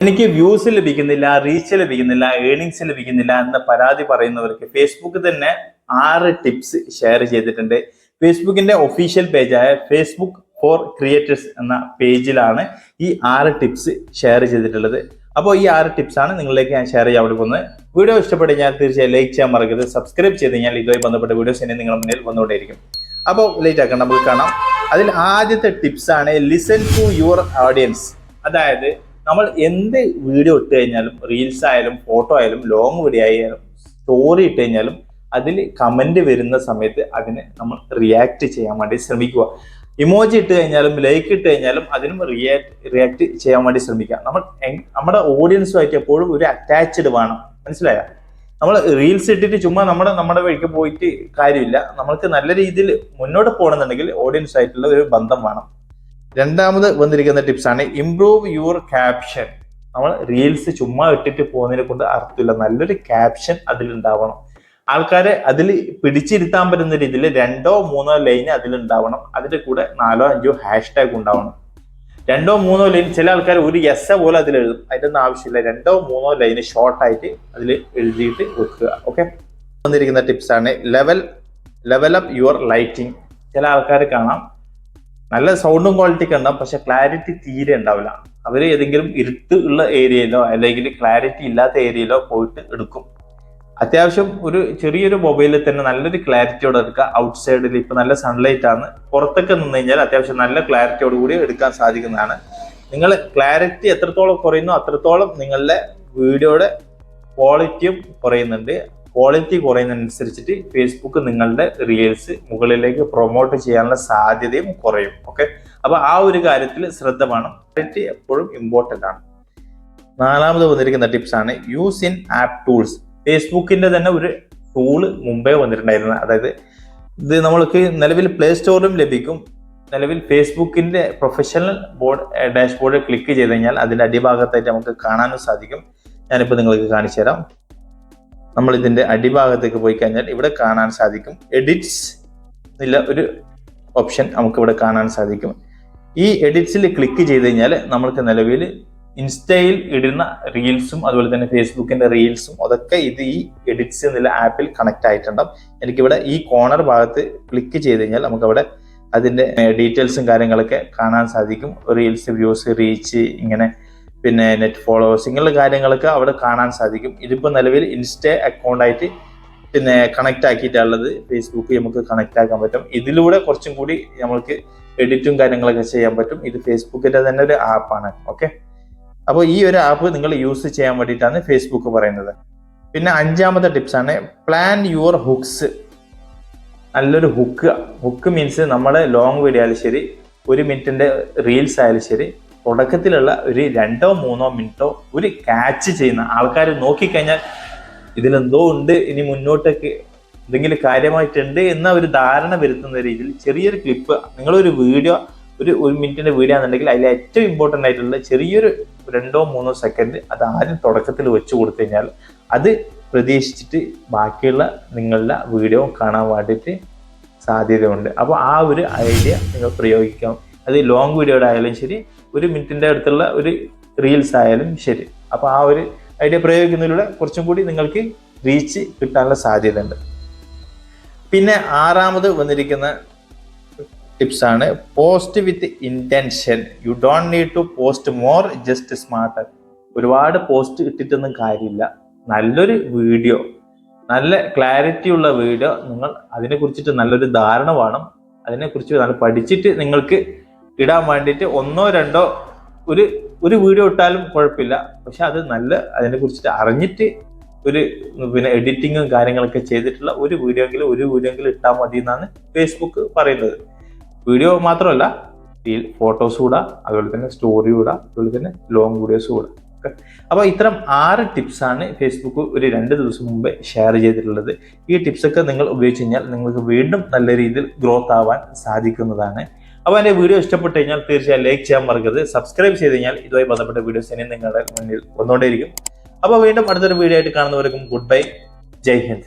എനിക്ക് വ്യൂസ് ലഭിക്കുന്നില്ല, റീച്ച് ലഭിക്കുന്നില്ല, ഏർണിങ്സ് ലഭിക്കുന്നില്ല എന്ന പരാതി പറയുന്നവർക്ക് ഫേസ്ബുക്ക് തന്നെ 6 ടിപ്സ് ഷെയർ ചെയ്തിട്ടുണ്ട്. ഫേസ്ബുക്കിന്റെ ഒഫീഷ്യൽ പേജായ ഫേസ്ബുക്ക് ഫോർ ക്രിയേറ്റേഴ്സ് എന്ന പേജിലാണ് ഈ 6 ടിപ്സ് ഷെയർ ചെയ്തിട്ടുള്ളത്. അപ്പോൾ ഈ 6 ടിപ്സാണ് നിങ്ങളിലേക്ക് ഞാൻ ഷെയർ ചെയ്യാൻ വേണ്ടി പോകുന്നത്. വീഡിയോ ഇഷ്ടപ്പെട്ട് ഞാൻ തീർച്ചയായും ലൈക്ക് ചെയ്യാൻ മറക്കരുത്. സബ്സ്ക്രൈബ് ചെയ്ത് കഴിഞ്ഞാൽ ഇതുമായി ബന്ധപ്പെട്ട വീഡിയോസ് ഇനി നിങ്ങളുടെ മുന്നിൽ വന്നുകൊണ്ടേയിരിക്കും. അപ്പോൾ ലേറ്റ് ആക്കണം, നമുക്ക് കാണാം. അതിൽ ആദ്യത്തെ ടിപ്സ് ആണ് ലിസൺ ടു യുവർ ഓഡിയൻസ്. അതായത് നമ്മൾ എന്ത് വീഡിയോ ഇട്ട് കഴിഞ്ഞാലും, റീൽസ് ആയാലും ഫോട്ടോ ആയാലും ലോങ് വീഡിയോ ആയാലും സ്റ്റോറി ഇട്ട് കഴിഞ്ഞാലും അതിൽ കമന്റ് വരുന്ന സമയത്ത് അതിന് നമ്മൾ റിയാക്ട് ചെയ്യാൻ വേണ്ടി ശ്രമിക്കുക. ഇമോജി ഇട്ട് കഴിഞ്ഞാലും ലൈക്ക് ഇട്ട് കഴിഞ്ഞാലും അതിനും റിയാക്ട് ചെയ്യാൻ വേണ്ടി ശ്രമിക്കുക. നമ്മുടെ ഓഡിയൻസുമായിട്ട് എപ്പോഴും ഒരു അറ്റാച്ച്ഡ് വേണം, മനസ്സിലായ? നമ്മൾ റീൽസ് ഇട്ടിട്ട് ചുമ്മാ നമ്മുടെ വഴിക്ക് പോയിട്ട് കാര്യമില്ല. നമ്മൾക്ക് നല്ല രീതിയിൽ മുന്നോട്ട് പോകണമെന്നുണ്ടെങ്കിൽ ഓഡിയൻസ് ആയിട്ടുള്ള ഒരു ബന്ധം വേണം. രണ്ടാമത് വന്നിരിക്കുന്ന ടിപ്സാണ് ഇംപ്രൂവ് യുവർ ക്യാപ്ഷൻ. നമ്മൾ റീൽസ് ചുമ്മാ ഇട്ടിട്ട് പോകുന്നതിനെ കൊണ്ട് അർത്ഥമില്ല. നല്ലൊരു ക്യാപ്ഷൻ അതിലുണ്ടാവണം. ആൾക്കാരെ അതിൽ പിടിച്ചിരുത്താൻ പറ്റുന്ന രീതിയിൽ 2 or 3 ലൈൻ അതിലുണ്ടാവണം. അതിന്റെ കൂടെ 4 or 5 ഹാഷ്ടാഗ് ഉണ്ടാവണം. 2 or 3 ലൈൻ, ചില ആൾക്കാർ ഒരു എസ് പോലെ അതിൽ എഴുതും. അതിൻ്റെ ഒന്നും ആവശ്യമില്ല. 2 or 3 ലൈൻ ഷോർട്ടായിട്ട് അതിൽ എഴുതിയിട്ട് വെക്കുക. ഓക്കെ, വന്നിരിക്കുന്ന ടിപ്സാണ് ലെവൽ അപ്പ് യുവർ ലൈറ്റിംഗ്. ചില ആൾക്കാർ കാണാം നല്ല സൗണ്ടും ക്വാളിറ്റിയൊക്കെ ഉണ്ടാവും, പക്ഷെ ക്ലാരിറ്റി തീരെ ഉണ്ടാവില്ല. അവർ ഏതെങ്കിലും ഇരുട്ട് ഉള്ള ഏരിയയിലോ അല്ലെങ്കിൽ ക്ലാരിറ്റി ഇല്ലാത്ത ഏരിയയിലോ പോയിട്ട് എടുക്കും. അത്യാവശ്യം ഒരു ചെറിയൊരു മൊബൈലിൽ തന്നെ നല്ലൊരു ക്ലാരിറ്റിയോടെ എടുക്കുക. ഔട്ട് സൈഡിൽ ഇപ്പൊ നല്ല സൺലൈറ്റ് ആണ്, പുറത്തൊക്കെ നിന്ന് കഴിഞ്ഞാൽ അത്യാവശ്യം നല്ല ക്ലാരിറ്റിയോട് കൂടി എടുക്കാൻ സാധിക്കുന്നതാണ്. നിങ്ങൾ ക്ലാരിറ്റി എത്രത്തോളം കുറയുന്നു അത്രത്തോളം നിങ്ങളുടെ വീഡിയോയുടെ ക്വാളിറ്റിയും കുറയുന്നുണ്ട്. ക്വാളിറ്റി കുറയുന്നതനുസരിച്ചിട്ട് ഫേസ്ബുക്ക് നിങ്ങളുടെ റീൽസ് മുകളിലേക്ക് പ്രൊമോട്ട് ചെയ്യാനുള്ള സാധ്യതയും കുറയും. ഓക്കെ, അപ്പൊ ആ ഒരു കാര്യത്തിൽ ശ്രദ്ധ വേണം. ക്വാളിറ്റി എപ്പോഴും ഇമ്പോർട്ടൻ്റ് ആണ്. 4ാമത് വന്നിരിക്കുന്ന ടിപ്സ് ആണ് യൂസ് ഇൻ ആപ്പ് ടൂൾസ്. ഫേസ്ബുക്കിന്റെ തന്നെ ഒരു ടൂള് മുമ്പേ വന്നിട്ടുണ്ടായിരുന്നു. അതായത് ഇത് നമ്മൾക്ക് നിലവിൽ പ്ലേ സ്റ്റോറിലും ലഭിക്കും. നിലവിൽ ഫേസ്ബുക്കിന്റെ പ്രൊഫഷണൽ ഡാഷ്ബോർഡ് ക്ലിക്ക് ചെയ്ത് കഴിഞ്ഞാൽ അതിന്റെ അടിഭാഗത്തായിട്ട് നമുക്ക് കാണാനും സാധിക്കും. ഞാനിപ്പോൾ നിങ്ങൾക്ക് കാണിച്ചു തരാം. നമ്മൾ ഇതിന്റെ അടിഭാഗത്തേക്ക് പോയി കഴിഞ്ഞാൽ ഇവിടെ കാണാൻ സാധിക്കും എഡിറ്റ്സ് എന്നുള്ള ഒരു ഓപ്ഷൻ നമുക്ക് ഇവിടെ കാണാൻ സാധിക്കും. ഈ എഡിറ്റ്സിൽ ക്ലിക്ക് ചെയ്ത് കഴിഞ്ഞാൽ നമ്മൾക്ക് നിലവിൽ ഇൻസ്റ്റയിൽ ഇടുന്ന റീൽസും അതുപോലെ തന്നെ ഫേസ്ബുക്കിന്റെ റീൽസും അതൊക്കെ ഇത് ഈ എഡിറ്റ്സ് എന്നുള്ള ആപ്പിൽ കണക്ട് ആയിട്ടുണ്ടാവും. എനിക്കിവിടെ ഈ കോർണർ ഭാഗത്ത് ക്ലിക്ക് ചെയ്ത് കഴിഞ്ഞാൽ നമുക്കവിടെ അതിന്റെ ഡീറ്റെയിൽസും കാര്യങ്ങളൊക്കെ കാണാൻ സാധിക്കും. റീൽസ്, വ്യൂസ്, റീച്ച്, ഇങ്ങനെ പിന്നെ നെറ്റ് ഫോളോവേഴ്സ്, ഇങ്ങനെയുള്ള കാര്യങ്ങളൊക്കെ അവിടെ കാണാൻ സാധിക്കും. ഇതിപ്പോൾ നിലവിൽ ഇൻസ്റ്റ അക്കൗണ്ടായിട്ട് പിന്നെ കണക്ട് ആക്കിയിട്ടുള്ളത് ഫേസ്ബുക്ക് നമുക്ക് കണക്ട് ആക്കാൻ പറ്റും. ഇതിലൂടെ കുറച്ചും കൂടി നമ്മൾക്ക് എഡിറ്റും കാര്യങ്ങളൊക്കെ ചെയ്യാൻ പറ്റും. ഇത് ഫേസ്ബുക്കിന്റെ തന്നെ ഒരു ആപ്പാണ്. ഓക്കെ, അപ്പോൾ ഈ ഒരു ആപ്പ് നിങ്ങൾ യൂസ് ചെയ്യാൻ വേണ്ടിയിട്ടാണ് ഫേസ്ബുക്ക് പറയുന്നത്. പിന്നെ 5ാമത്തെ ടിപ്സാണ് പ്ലാൻ യുവർ ഹുക്സ്. നല്ലൊരു ഹുക്ക് മീൻസ് നമ്മുടെ ലോങ് വീഡിയോ ആയാലും ശരി, 1 മിനിറ്റിന്റെ റീൽസ് ആയാലും ശരി, തുടക്കത്തിലുള്ള ഒരു 2 or 3 മിനിറ്റോ ഒരു ക്യാച്ച് ചെയ്യുന്ന ആൾക്കാർ നോക്കിക്കഴിഞ്ഞാൽ ഇതിലെന്തോ ഉണ്ട്, ഇനി മുന്നോട്ടേക്ക് എന്തെങ്കിലും കാര്യമായിട്ടുണ്ട് എന്ന ഒരു ധാരണ വരുത്തുന്ന രീതിയിൽ ചെറിയൊരു ക്ലിപ്പ്, നിങ്ങളൊരു വീഡിയോ, ഒരു 1 മിനിറ്റിന്റെ വീഡിയോ ആണെന്നുണ്ടെങ്കിൽ അതിൽ ഏറ്റവും ഇമ്പോർട്ടൻ്റ് ആയിട്ടുള്ള ചെറിയൊരു 2 or 3 സെക്കൻഡ് അത് ആദ്യം തുടക്കത്തിൽ വെച്ച് കൊടുത്തു കഴിഞ്ഞാൽ അത് പ്രതീക്ഷിച്ചിട്ട് ബാക്കിയുള്ള നിങ്ങളുടെ വീഡിയോ കാണാൻ വേണ്ടിയിട്ട് സാധ്യതയുണ്ട്. അപ്പോൾ ആ ഒരു ഐഡിയ നിങ്ങൾ പ്രയോഗിക്കാം. അത് ലോങ് വീഡിയോയുടെ ആയാലും ശരി, 1 മിനിറ്റിന്റെ അടുത്തുള്ള ഒരു റീൽസ് ആയാലും ശരി. അപ്പോൾ ആ ഒരു ഐഡിയ പ്രയോഗിക്കുന്നതിലൂടെ കുറച്ചും കൂടി നിങ്ങൾക്ക് റീച്ച് കിട്ടാനുള്ള സാധ്യത ഉണ്ട്. പിന്നെ 6ാമത് വന്നിരിക്കുന്ന ടിപ്സാണ് post with intention. You don't need to post more, just smarter. ഒരുപാട് പോസ്റ്റ് ഇട്ടിട്ടൊന്നും കാര്യമില്ല. നല്ലൊരു വീഡിയോ, നല്ല ക്ലാരിറ്റി ഉള്ള വീഡിയോ, നിങ്ങൾ അതിനെ കുറിച്ചിട്ട് നല്ലൊരു ധാരണ വേണം. അതിനെക്കുറിച്ച് നല്ല പഠിച്ചിട്ട് നിങ്ങൾക്ക് ഇടാൻ വേണ്ടിയിട്ട് 1 or 2 ഒരു വീഡിയോ ഇട്ടാലും കുഴപ്പമില്ല. പക്ഷെ അത് നല്ല അതിനെ കുറിച്ചിട്ട് അറിഞ്ഞിട്ട് പിന്നെ എഡിറ്റിങ്ങും കാര്യങ്ങളൊക്കെ ചെയ്തിട്ടുള്ള ഒരു വീഡിയോ എങ്കിലും ഇട്ടാൽ മതി എന്നാണ് ഫേസ്ബുക്ക് പറയുന്നത്. വീഡിയോ മാത്രമല്ല, ഫോട്ടോസ് കൂടാ, അതുപോലെ തന്നെ സ്റ്റോറി കൂടാ, അതുപോലെ തന്നെ ലോങ് വീഡിയോസ് കൂടാ. അപ്പോൾ ഇത്തരം 6 ടിപ്സാണ് ഫേസ്ബുക്ക് ഒരു 2 ദിവസം മുമ്പേ ഷെയർ ചെയ്തിട്ടുള്ളത്. ഈ ടിപ്സൊക്കെ നിങ്ങൾ ഉപയോഗിച്ച് കഴിഞ്ഞാൽ നിങ്ങൾക്ക് വീണ്ടും നല്ല രീതിയിൽ ഗ്രോത്ത് ആവാൻ സാധിക്കുന്നതാണ്. അപ്പോൾ എൻ്റെ വീഡിയോ ഇഷ്ടപ്പെട്ട് കഴിഞ്ഞാൽ തീർച്ചയായും ലൈക്ക് ചെയ്യാൻ മറക്കരുത്. സബ്സ്ക്രൈബ് ചെയ്ത് കഴിഞ്ഞാൽ ഇതുമായി ബന്ധപ്പെട്ട വീഡിയോസ് ഇനി നിങ്ങളുടെ മുന്നിൽ വന്നുകൊണ്ടേയിരിക്കും. അപ്പോൾ വീണ്ടും അടുത്തൊരു വീഡിയോ ആയിട്ട് കാണുന്നവർക്കും ഗുഡ് ബൈ, ജയ് ഹിന്ദ്.